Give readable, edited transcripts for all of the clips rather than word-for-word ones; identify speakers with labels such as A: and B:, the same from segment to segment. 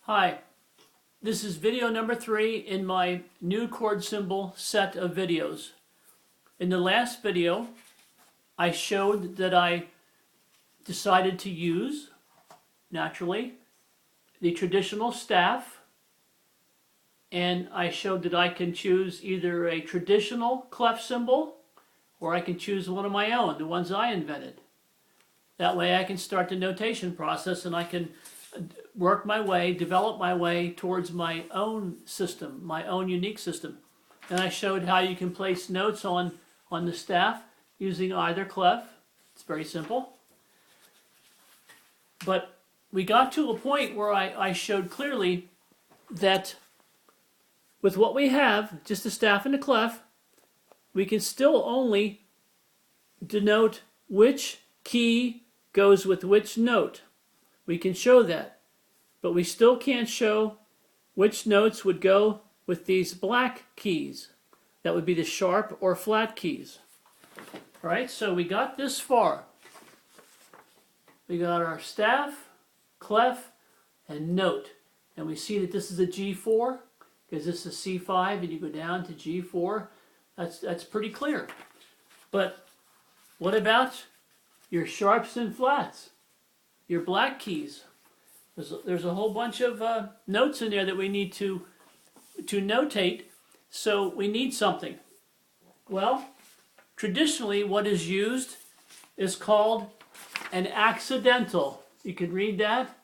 A: Hi, this is video number 3 in my new chord symbol set of videos. In the last video, I showed that I decided to use, naturally, the traditional staff, and I showed that I can choose either a traditional clef symbol or I can choose one of my own, the ones I invented. That way I can start the notation process and I can work my way, develop my way towards my own system, my own unique system. And I showed how you can place notes on the staff using either clef. It's very simple. But we got to a point where I showed clearly that with what we have, just the staff and the clef, we can still only denote which key goes with which note. We can show that. But we still can't show which notes would go with these black keys. That would be the sharp or flat keys. All right, so we got this far. We got our staff, clef, and note. And we see that this is a G4, because this is C5, and you go down to G4. That's pretty clear. But what about your sharps and flats? Your black keys? There's a whole bunch of notes in there that we need to notate, so we need something. Well, traditionally what is used is called an accidental. You can read that.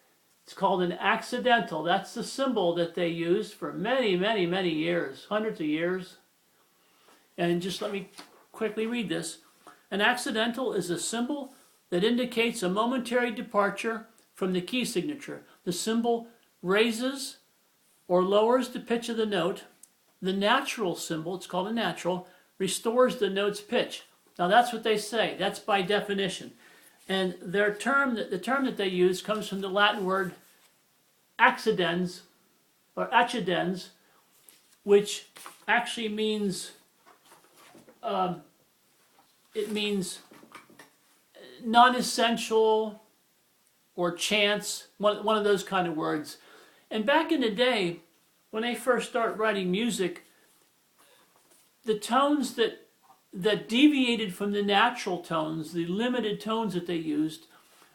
A: It's called an accidental. That's the symbol that they used for many, many, many years, hundreds of years. And just let me quickly read this. An accidental is a symbol that indicates a momentary departure from the key signature. The symbol raises or lowers the pitch of the note. The natural symbol, it's called a natural, restores the note's pitch. Now that's what they say. That's by definition. And the term that they use comes from the Latin word accidens, or accidens, which actually means, it means non-essential, or chance, one of those kind of words. And back in the day, when they first started writing music, the tones that deviated from the natural tones, the limited tones that they used,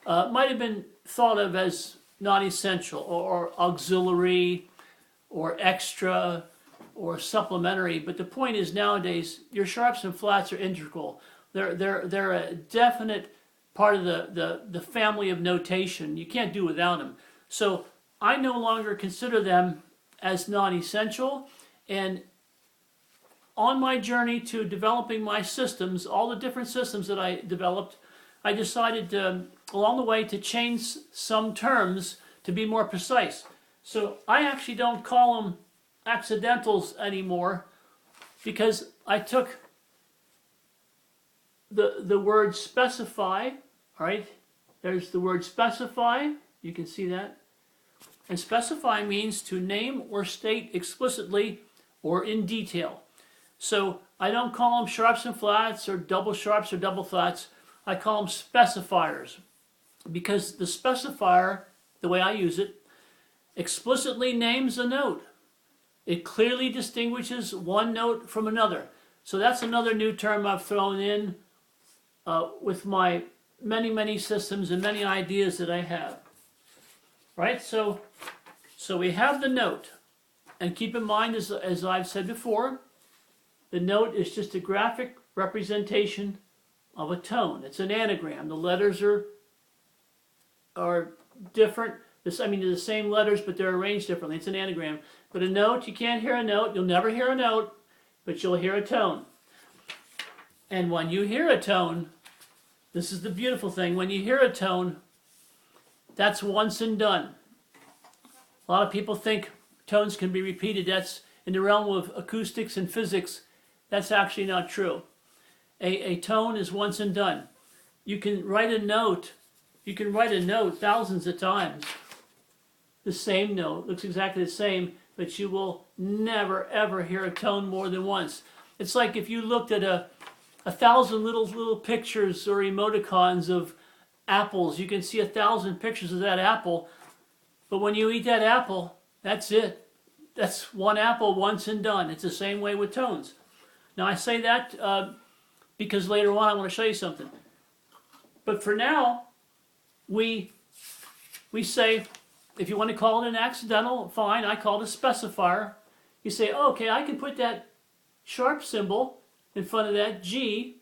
A: might have been thought of as non-essential, or auxiliary, or extra, or supplementary. But the point is, nowadays, your sharps and flats are integral. They're a definite part of the family of notation. You can't do without them. So I no longer consider them as non-essential. And on my journey to developing my systems, all the different systems that I developed, I decided along the way to change some terms to be more precise. So I actually don't call them accidentals anymore, because I took the word specify. All right, there's the word specify. You can see that. And specify means to name or state explicitly or in detail. So I don't call them sharps and flats or double sharps or double flats. I call them specifiers, because the specifier, the way I use it, explicitly names a note. It clearly distinguishes one note from another. So that's another new term I've thrown in with my many systems and many ideas that I have. Right? So we have the note. And keep in mind, as I've said before, the note is just a graphic representation of a tone. It's an anagram. The letters are different. They're the same letters, but they're arranged differently. It's an anagram. But a note, you can't hear a note. You'll never hear a note, but you'll hear a tone. And when you hear a tone, this is the beautiful thing. When you hear a tone, that's once and done. A lot of people think tones can be repeated. That's in the realm of acoustics and physics. That's actually not true. A tone is once and done. You can write a note. You can write a note thousands of times. The same note looks exactly the same, but you will never ever hear a tone more than once. It's like if you looked at a 1,000 little pictures or emoticons of apples. You can see 1,000 pictures of that apple. But when you eat that apple, that's it. That's one apple once and done. It's the same way with tones. Now I say that because later on I want to show you something. But for now, we say, if you want to call it an accidental, fine, I call it a specifier. You say, oh, okay, I can put that sharp symbol in front of that G,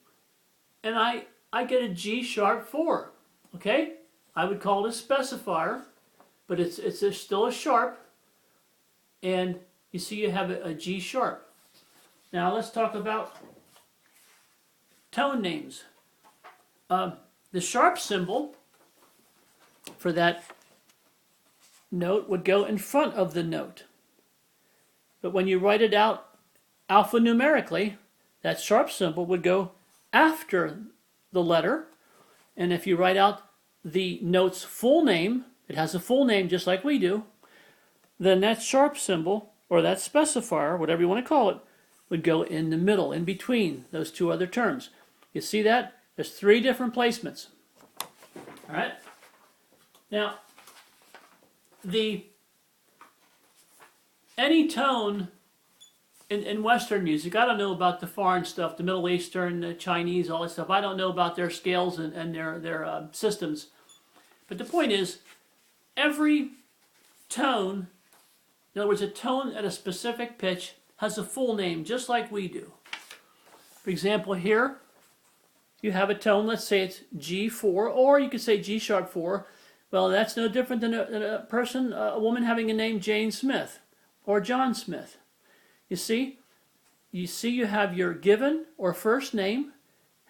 A: and I get a G sharp 4. Okay? I would call it a specifier, but it's still a sharp, and you see you have a G sharp. Now let's talk about tone names. The sharp symbol for that note would go in front of the note. But when you write it out alphanumerically, that sharp symbol would go after the letter. And if you write out the note's full name, it has a full name just like we do, then that sharp symbol, or that specifier, whatever you want to call it, would go in the middle, in between those two other terms. You see that? There's 3 different placements. All right? Now, any tone in Western music, I don't know about the foreign stuff, the Middle Eastern, the Chinese, all that stuff. I don't know about their scales and their systems. But the point is, every tone, in other words, a tone at a specific pitch, has a full name, just like we do. For example, here, you have a tone, let's say it's G4, or you could say G sharp 4. Well, that's no different than a woman having a name Jane Smith or John Smith. You see you have your given or first name,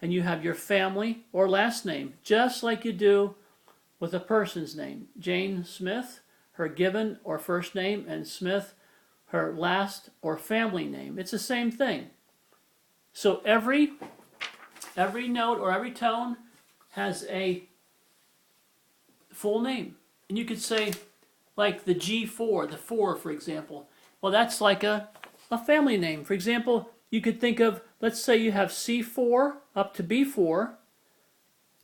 A: and you have your family or last name, just like you do with a person's name. Jane Smith, her given or first name, and Smith, her last or family name. It's the same thing. So every note or every tone has a full name. And you could say, like the G4, the 4, for example. Well, that's like a family name. For example, you could think of, let's say you have C4 up to B4.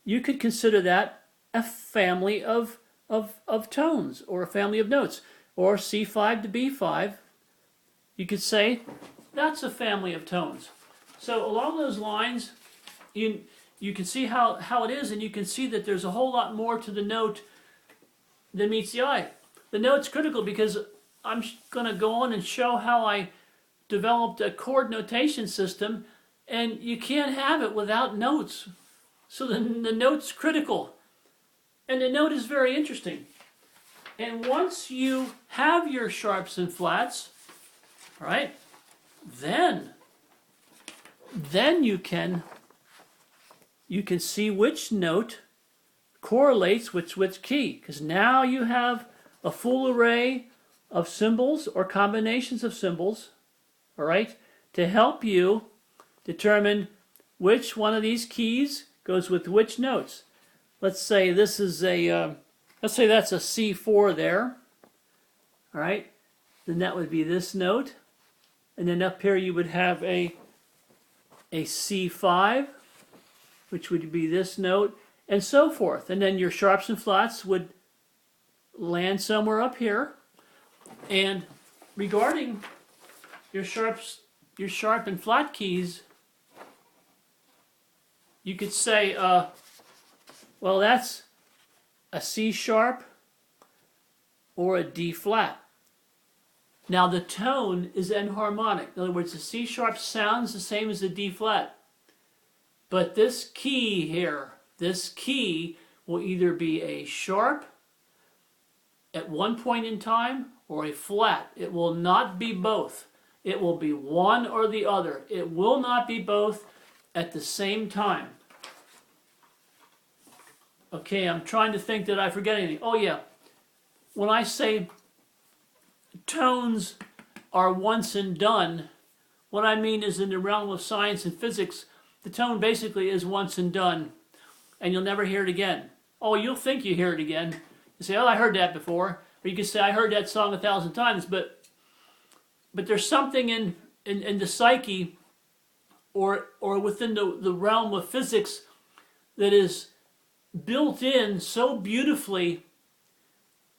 A: You could consider that a family of tones, or a family of notes. Or C5 to B5. You could say that's a family of tones. So along those lines, you can see how it is, and you can see that there's a whole lot more to the note than meets the eye. The note's critical because I'm going to go on and show how I developed a chord notation system, and you can't have it without notes. So the note's critical. And the note is very interesting. And once you have your sharps and flats, all right, then you can see which note correlates with which key, because now you have a full array of symbols or combinations of symbols, all right, to help you determine which one of these keys goes with which notes. Let's say this is let's say that's a C4 there, all right, then that would be this note, and then up here you would have a C5, which would be this note, and so forth. And then your sharps and flats would land somewhere up here. And regarding your sharp and flat keys, you could say, well, that's a C sharp or a D flat. Now the tone is enharmonic. In other words, the C sharp sounds the same as the D flat. But this key here, this key will either be a sharp at one point in time or a flat. It will not be both. It will be one or the other. It will not be both at the same time. Okay, I'm trying to think that I forget anything. Oh yeah, when I say tones are once and done, what I mean is in the realm of science and physics, the tone basically is once and done, and you'll never hear it again. Oh, you'll think you hear it again. You say, oh, I heard that before. Or you can say, I heard that song 1,000 times, but there's something in the psyche or within the realm of physics that is built in so beautifully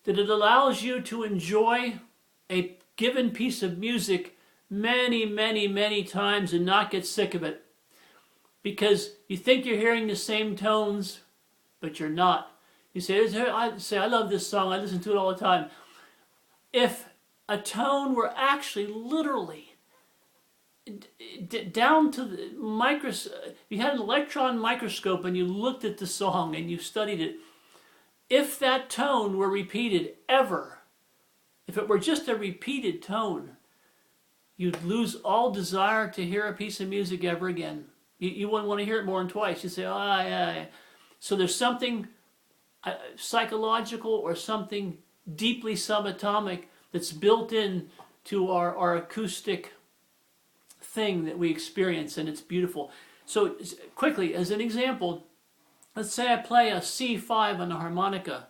A: that it allows you to enjoy a given piece of music many, many, many times and not get sick of it. Because you think you're hearing the same tones, but you're not. You say, I love this song, I listen to it all the time. If a tone were actually literally down to the you had an electron microscope and you looked at the song and you studied it, if that tone were repeated ever, if it were just a repeated tone, you'd lose all desire to hear a piece of music ever again. You wouldn't want to hear it more than twice. You'd say, oh, yeah. So there's something psychological or something deeply subatomic that's built in to our acoustic thing that we experience, and it's beautiful. So quickly, as an example, let's say I play a C5 on the harmonica.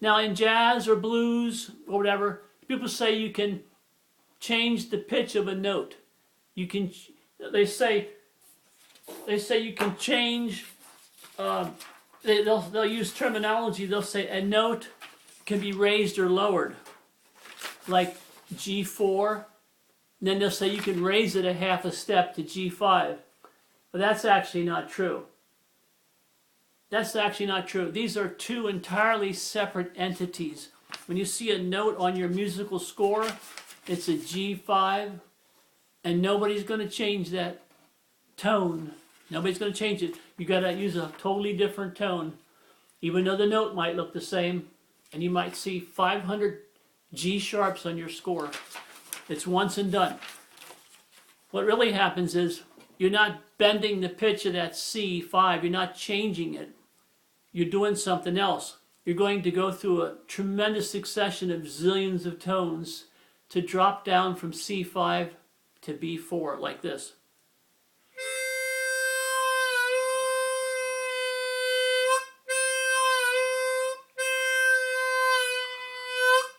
A: Now in jazz or blues or whatever, people say you can change the pitch of a note. You can, they say you can change, they'll use terminology, they'll say a note can be raised or lowered, like G4, and then they'll say you can raise it a half a step to G5. But that's actually not true. That's actually not true. These are two entirely separate entities. When you see a note on your musical score, it's a G5, and nobody's going to change that tone. Nobody's going to change it. You got to use a totally different tone, even though the note might look the same, and you might see 500 G sharps on your score. It's once and done. What really happens is you're not bending the pitch of that C5. You're not changing it. You're doing something else. You're going to go through a tremendous succession of zillions of tones to drop down from C5 to B4 like this.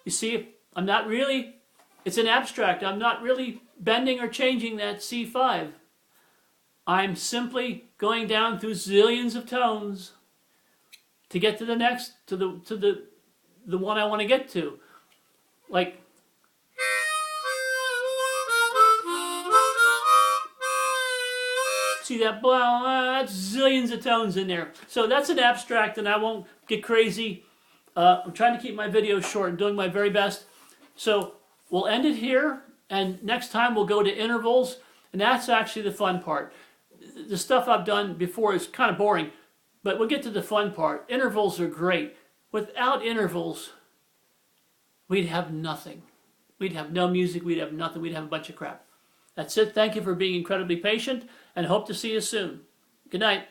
A: You see, I'm not really, it's an abstract. I'm not really bending or changing that C5. I'm simply going down through zillions of tones to get to the next, to the one I want to get to. Like, see that? That's zillions of tones in there. So that's an abstract, and I won't get crazy. I'm trying to keep my videos short and doing my very best. So we'll end it here, and next time we'll go to intervals, and that's actually the fun part. The stuff I've done before is kind of boring, but we'll get to the fun part. Intervals are great. Without intervals, we'd have nothing. We'd have no music, we'd have nothing, we'd have a bunch of crap. That's it. Thank you for being incredibly patient, and hope to see you soon. Good night.